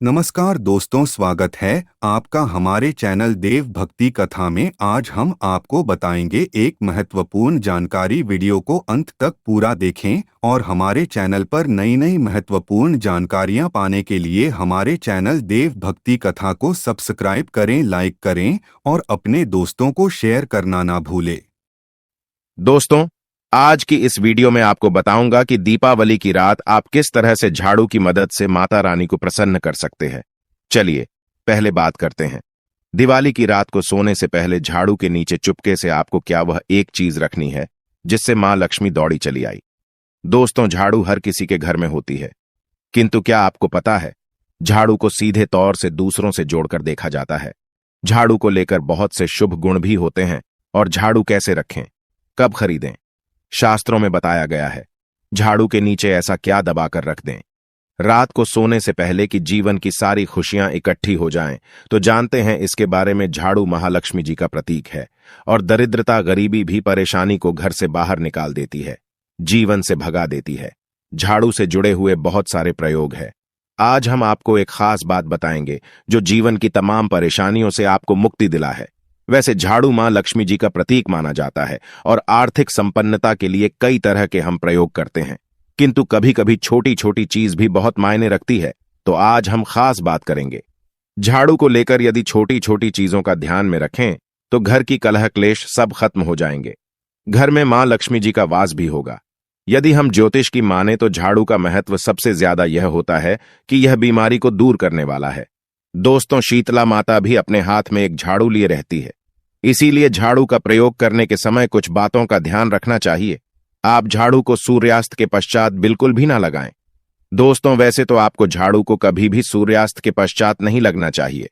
नमस्कार दोस्तों, स्वागत है आपका हमारे चैनल देव भक्ति कथा में। आज हम आपको बताएंगे एक महत्वपूर्ण जानकारी। वीडियो को अंत तक पूरा देखें और हमारे चैनल पर नई नई महत्वपूर्ण जानकारियां पाने के लिए हमारे चैनल देव भक्ति कथा को सब्सक्राइब करें, लाइक करें और अपने दोस्तों को शेयर करना ना भूलें। दोस्तों, आज की इस वीडियो में आपको बताऊंगा कि दीपावली की रात आप किस तरह से झाड़ू की मदद से माता रानी को प्रसन्न कर सकते हैं। चलिए पहले बात करते हैं। दिवाली की रात को सोने से पहले झाड़ू के नीचे चुपके से आपको क्या वह एक चीज रखनी है जिससे मां लक्ष्मी दौड़ी चली आई। दोस्तों, झाड़ू हर किसी के घर में होती है, किंतु क्या आपको पता है झाड़ू को सीधे तौर से दूसरों से जोड़कर देखा जाता है। झाड़ू को लेकर बहुत से शुभ गुण भी होते हैं। और झाड़ू कैसे रखें, कब खरीदें, शास्त्रों में बताया गया है। झाड़ू के नीचे ऐसा क्या दबाकर रख दें रात को सोने से पहले कि जीवन की सारी खुशियां इकट्ठी हो जाएं। तो जानते हैं इसके बारे में। झाड़ू महालक्ष्मी जी का प्रतीक है और दरिद्रता, गरीबी भी परेशानी को घर से बाहर निकाल देती है, जीवन से भगा देती है। झाड़ू से जुड़े हुए बहुत सारे प्रयोग है। आज हम आपको एक खास बात बताएंगे जो जीवन की तमाम परेशानियों से आपको मुक्ति दिला है। वैसे झाड़ू मां लक्ष्मी जी का प्रतीक माना जाता है और आर्थिक संपन्नता के लिए कई तरह के हम प्रयोग करते हैं, किंतु कभी कभी छोटी छोटी चीज भी बहुत मायने रखती है। तो आज हम खास बात करेंगे झाड़ू को लेकर। यदि छोटी छोटी चीजों का ध्यान में रखें तो घर की कलह क्लेश सब खत्म हो जाएंगे। घर में मां लक्ष्मी जी का वास भी होगा। यदि हम ज्योतिष की माने तो झाड़ू का महत्व सबसे ज्यादा यह होता है कि यह बीमारी को दूर करने वाला है। दोस्तों, शीतला माता भी अपने हाथ में एक झाड़ू लिए रहती है। इसीलिए झाड़ू का प्रयोग करने के समय कुछ बातों का ध्यान रखना चाहिए। आप झाड़ू को सूर्यास्त के पश्चात बिल्कुल भी ना लगाएं। दोस्तों, वैसे तो आपको झाड़ू को कभी भी सूर्यास्त के पश्चात नहीं लगना चाहिए,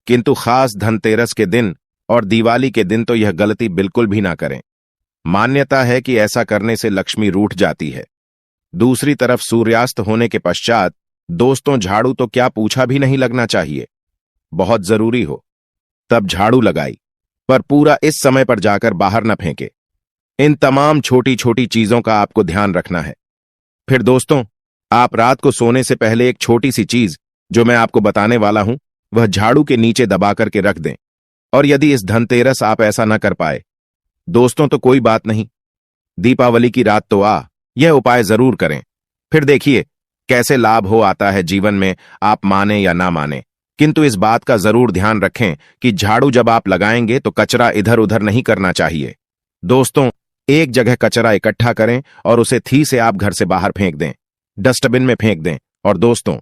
किंतु खास धनतेरस के दिन और दिवाली के दिन तो यह गलती बिल्कुल भी ना करें। मान्यता है कि ऐसा करने से लक्ष्मी रूठ जाती है। दूसरी तरफ सूर्यास्त होने के पश्चात दोस्तों झाड़ू तो क्या पूछा भी नहीं लगना चाहिए। बहुत जरूरी हो तब झाड़ू लगाई, पर पूरा इस समय पर जाकर बाहर न फेंके। इन तमाम छोटी छोटी चीजों का आपको ध्यान रखना है। फिर दोस्तों, आप रात को सोने से पहले एक छोटी सी चीज जो मैं आपको बताने वाला हूं वह झाड़ू के नीचे दबा करके रख दें। और यदि इस धनतेरस आप ऐसा न कर पाए दोस्तों तो कोई बात नहीं, दीपावली की रात तो यह उपाय जरूर करें। फिर देखिए कैसे लाभ हो आता है जीवन में, आप माने या ना माने। किंतु इस बात का जरूर ध्यान रखें कि झाड़ू जब आप लगाएंगे तो कचरा इधर उधर नहीं करना चाहिए। दोस्तों, एक जगह कचरा इकट्ठा करें और उसे थी से आप घर से बाहर फेंक दें, डस्टबिन में फेंक दें। और दोस्तों,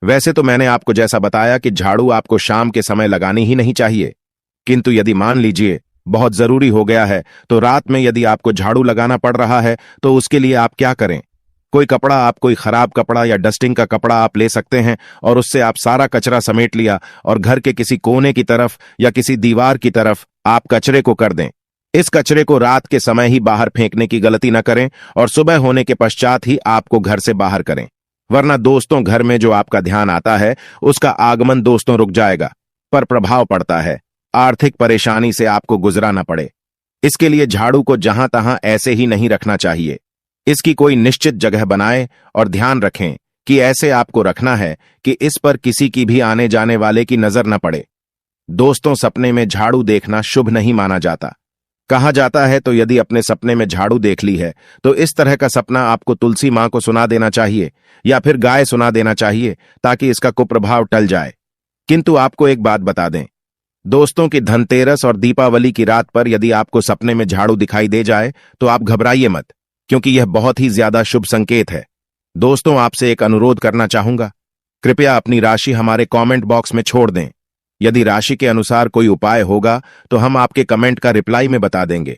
वैसे तो मैंने आपको जैसा बताया कि झाड़ू आपको शाम के समय लगानी ही नहीं चाहिए, किंतु यदि मान लीजिए बहुत जरूरी हो गया है तो रात में यदि आपको झाड़ू लगाना पड़ रहा है तो उसके लिए आप क्या करें, कोई कपड़ा, आप कोई खराब कपड़ा या डस्टिंग का कपड़ा आप ले सकते हैं और उससे आप सारा कचरा समेट लिया और घर के किसी कोने की तरफ या किसी दीवार की तरफ आप कचरे को कर दें। इस कचरे को रात के समय ही बाहर फेंकने की गलती न करें और सुबह होने के पश्चात ही आपको घर से बाहर करें, वरना दोस्तों घर में जो आपका ध्यान आता है उसका आगमन दोस्तों रुक जाएगा, पर प्रभाव पड़ता है, आर्थिक परेशानी से आपको गुजराना पड़े। इसके लिए झाड़ू को जहां तहां ऐसे ही नहीं रखना चाहिए। इसकी कोई निश्चित जगह बनाएं और ध्यान रखें कि ऐसे आपको रखना है कि इस पर किसी की भी आने जाने वाले की नजर न पड़े। दोस्तों, सपने में झाड़ू देखना शुभ नहीं माना जाता। कहा जाता है तो यदि अपने सपने में झाड़ू देख ली है तो इस तरह का सपना आपको तुलसी मां को सुना देना चाहिए या फिर गाय सुना देना चाहिए ताकि इसका कुप्रभाव टल जाए। किंतु आपको एक बात बता दें दोस्तों कि धनतेरस और दीपावली की रात पर यदि आपको सपने में झाड़ू दिखाई दे जाए तो आप घबराइए मत, क्योंकि यह बहुत ही ज्यादा शुभ संकेत है। दोस्तों, आपसे एक अनुरोध करना चाहूंगा, कृपया अपनी राशि हमारे कमेंट बॉक्स में छोड़ दें। यदि राशि के अनुसार कोई उपाय होगा तो हम आपके कमेंट का रिप्लाई में बता देंगे।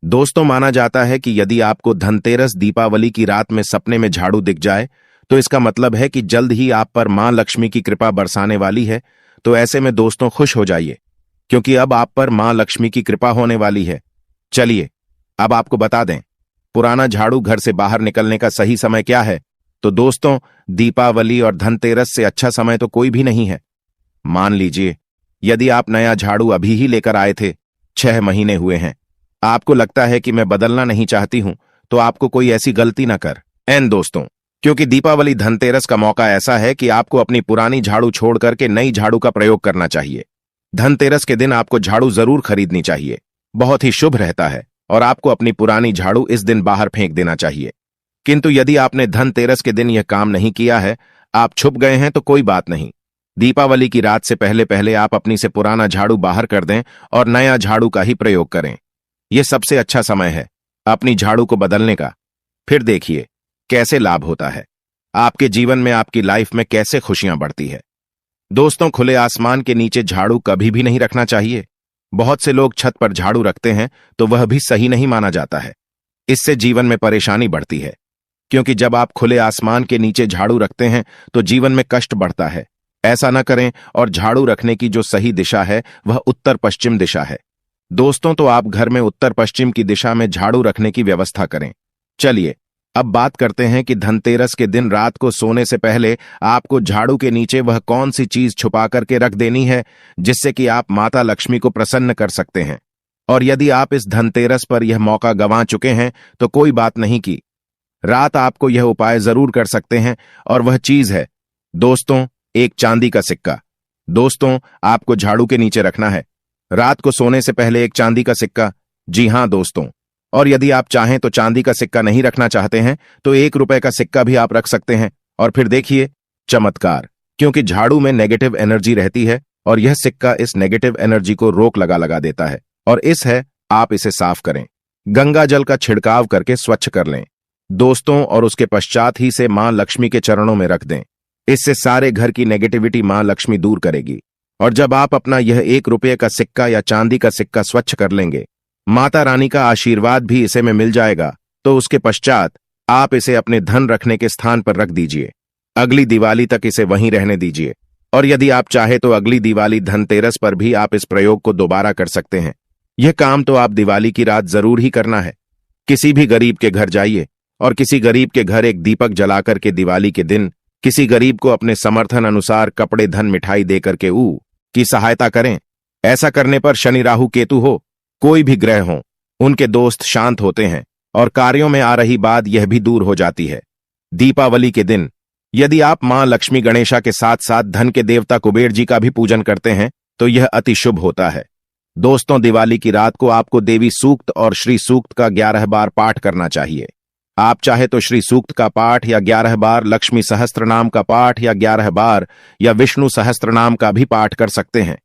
दोस्तों, माना जाता है कि यदि आपको धनतेरस दीपावली की रात में सपने में झाड़ू दिख जाए तो इसका मतलब है कि जल्द ही आप पर मां लक्ष्मी की कृपा बरसाने वाली है। तो ऐसे में दोस्तों खुश हो जाइए, क्योंकि अब आप पर मां लक्ष्मी की कृपा होने वाली है। चलिए अब आपको बता दें पुराना झाड़ू घर से बाहर निकलने का सही समय क्या है। तो दोस्तों, दीपावली और धनतेरस से अच्छा समय तो कोई भी नहीं है। मान लीजिए यदि आप नया झाड़ू अभी ही लेकर आए थे, 6 महीने हुए हैं, आपको लगता है कि मैं बदलना नहीं चाहती हूं, तो आपको कोई ऐसी गलती ना कर। दोस्तों, क्योंकि दीपावली धनतेरस का मौका ऐसा है कि आपको अपनी पुरानी झाड़ू छोड़ करके नई झाड़ू का प्रयोग करना चाहिए। धनतेरस के दिन आपको झाड़ू जरूर खरीदनी चाहिए, बहुत ही शुभ रहता है, और आपको अपनी पुरानी झाड़ू इस दिन बाहर फेंक देना चाहिए। किंतु यदि आपने धनतेरस के दिन यह काम नहीं किया है, आप छुप गए हैं, तो कोई बात नहीं। दीपावली की रात से पहले पहले आप अपनी से पुराना झाड़ू बाहर कर दें और नया झाड़ू का ही प्रयोग करें। यह सबसे अच्छा समय है अपनी झाड़ू को बदलने का। फिर देखिए कैसे लाभ होता है, आपके जीवन में, आपकी लाइफ में कैसे खुशियां बढ़ती है। दोस्तों, खुले आसमान के नीचे झाड़ू कभी भी नहीं रखना चाहिए। बहुत से लोग छत पर झाड़ू रखते हैं तो वह भी सही नहीं माना जाता है। इससे जीवन में परेशानी बढ़ती है, क्योंकि जब आप खुले आसमान के नीचे झाड़ू रखते हैं तो जीवन में कष्ट बढ़ता है। ऐसा न करें, और झाड़ू रखने की जो सही दिशा है वह उत्तर पश्चिम दिशा है। दोस्तों, तो आप घर में उत्तर पश्चिम की दिशा में झाड़ू रखने की व्यवस्था करें। चलिए अब बात करते हैं कि धनतेरस के दिन रात को सोने से पहले आपको झाड़ू के नीचे वह कौन सी चीज छुपा करके रख देनी है जिससे कि आप माता लक्ष्मी को प्रसन्न कर सकते हैं। और यदि आप इस धनतेरस पर यह मौका गंवा चुके हैं तो कोई बात नहीं की, रात आपको यह उपाय जरूर कर सकते हैं, और वह चीज है दोस्तों एक चांदी का सिक्का। दोस्तों, आपको झाड़ू के नीचे रखना है रात को सोने से पहले एक चांदी का सिक्का। जी हां दोस्तों, और यदि आप चाहें तो चांदी का सिक्का नहीं रखना चाहते हैं तो 1 रुपए का सिक्का भी आप रख सकते हैं। और फिर देखिए चमत्कार, क्योंकि झाड़ू में नेगेटिव एनर्जी रहती है और यह सिक्का इस नेगेटिव एनर्जी को रोक लगा देता है। और इस है आप इसे साफ करें, गंगा जल का छिड़काव करके स्वच्छ कर लें दोस्तों, और उसके पश्चात ही से मां लक्ष्मी के चरणों में रख दें। इससे सारे घर की नेगेटिविटी मां लक्ष्मी दूर करेगी। और जब आप अपना यह 1 रुपये का सिक्का या चांदी का सिक्का स्वच्छ कर लेंगे, माता रानी का आशीर्वाद भी इसे में मिल जाएगा, तो उसके पश्चात आप इसे अपने धन रखने के स्थान पर रख दीजिए। अगली दिवाली तक इसे वहीं रहने दीजिए, और यदि आप चाहे तो अगली दिवाली धनतेरस पर भी आप इस प्रयोग को दोबारा कर सकते हैं। यह काम तो आप दिवाली की रात जरूर ही करना है। किसी भी गरीब के घर जाइए और किसी गरीब के घर एक दीपक जलाकर के दिवाली के दिन किसी गरीब को अपने समर्थन अनुसार कपड़े, धन, मिठाई देकर के की सहायता करें। ऐसा करने पर शनि, राहु, केतु हो, कोई भी ग्रह हो, उनके दोस्त शांत होते हैं और कार्यों में आ रही बात यह भी दूर हो जाती है। दीपावली के दिन यदि आप मां लक्ष्मी, गणेशा के साथ साथ धन के देवता कुबेर जी का भी पूजन करते हैं तो यह अति शुभ होता है। दोस्तों, दिवाली की रात को आपको देवी सूक्त और श्री सूक्त का 11 बार पाठ करना चाहिए। आप चाहे तो श्री सूक्त का पाठ या 11 बार, लक्ष्मी सहस्त्र नाम का पाठ या 11 बार, या विष्णु सहस्त्र नाम का भी पाठ कर सकते हैं।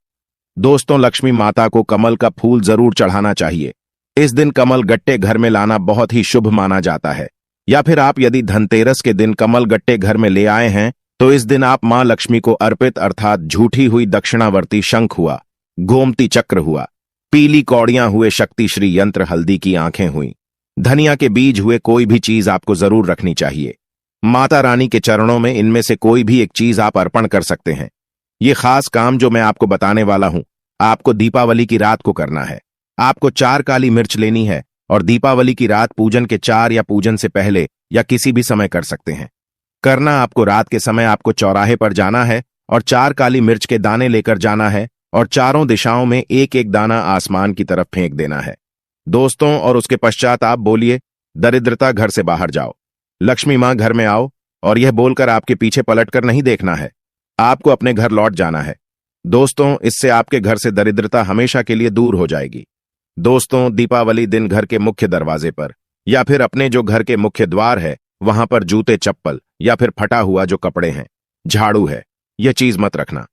दोस्तों, लक्ष्मी माता को कमल का फूल जरूर चढ़ाना चाहिए। इस दिन कमल गट्टे घर में लाना बहुत ही शुभ माना जाता है। या फिर आप यदि धनतेरस के दिन कमल गट्टे घर में ले आए हैं तो इस दिन आप मां लक्ष्मी को अर्पित अर्थात झूठी हुई दक्षिणावर्ती शंख हुआ, गोमती चक्र हुआ, पीली कौड़ियां हुए, शक्ति श्री यंत्र, हल्दी की आंखें हुई, धनिया के बीज हुए, कोई भी चीज आपको जरूर रखनी चाहिए। माता रानी के चरणों में इनमें से कोई भी एक चीज आप अर्पण कर सकते हैं। ये खास काम जो मैं आपको बताने वाला हूं, आपको दीपावली की रात को करना है। आपको 4 काली मिर्च लेनी है और दीपावली की रात पूजन के 4 या पूजन से पहले या किसी भी समय कर सकते हैं। करना आपको रात के समय आपको चौराहे पर जाना है और 4 काली मिर्च के दाने लेकर जाना है और चारों दिशाओं में एक एक दाना आसमान की तरफ फेंक देना है दोस्तों। और उसके पश्चात आप बोलिए, दरिद्रता घर से बाहर जाओ, लक्ष्मी मां घर में आओ, और यह बोलकर आपके पीछे पलटकर नहीं देखना है, आपको अपने घर लौट जाना है दोस्तों। इससे आपके घर से दरिद्रता हमेशा के लिए दूर हो जाएगी। दोस्तों, दीपावली दिन घर के मुख्य दरवाजे पर या फिर अपने जो घर के मुख्य द्वार है वहां पर जूते, चप्पल या फिर फटा हुआ जो कपड़े हैं, झाड़ू है, यह चीज मत रखना।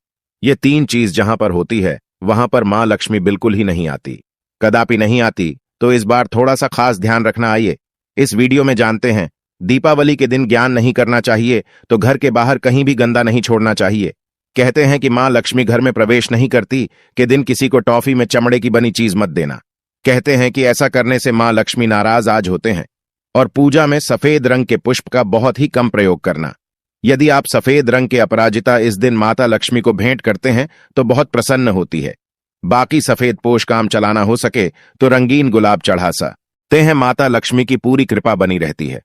ये 3 चीज जहां पर होती है वहां पर मां लक्ष्मी बिल्कुल ही नहीं आती, कदापि नहीं आती। तो इस बार थोड़ा सा खास ध्यान रखना। आइए इस वीडियो में जानते हैं। दीपावली के दिन ज्ञान नहीं करना चाहिए तो घर के बाहर कहीं भी गंदा नहीं छोड़ना चाहिए। कहते हैं कि मां लक्ष्मी घर में प्रवेश नहीं करती के दिन किसी को टॉफी में चमड़े की बनी चीज मत देना। कहते हैं कि ऐसा करने से मां लक्ष्मी नाराज आज होते हैं। और पूजा में सफेद रंग के पुष्प का बहुत ही कम प्रयोग करना। यदि आप सफेद रंग के अपराजिता इस दिन माता लक्ष्मी को भेंट करते हैं तो बहुत प्रसन्न होती है। बाकी सफेद पोष काम चलाना हो सके तो रंगीन गुलाब चढ़ा सकते हैं, माता लक्ष्मी की पूरी कृपा बनी रहती है।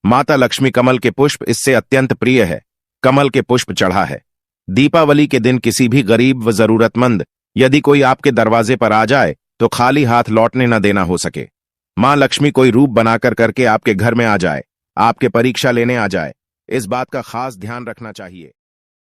माता लक्ष्मी कमल के पुष्प इससे अत्यंत प्रिय है, कमल के पुष्प चढ़ा है। दीपावली के दिन किसी भी गरीब व जरूरतमंद यदि कोई आपके दरवाजे पर आ जाए तो खाली हाथ लौटने न देना हो सके। मां लक्ष्मी कोई रूप बनाकर करके आपके घर में आ जाए, आपके परीक्षा लेने आ जाए, इस बात का खास ध्यान रखना चाहिए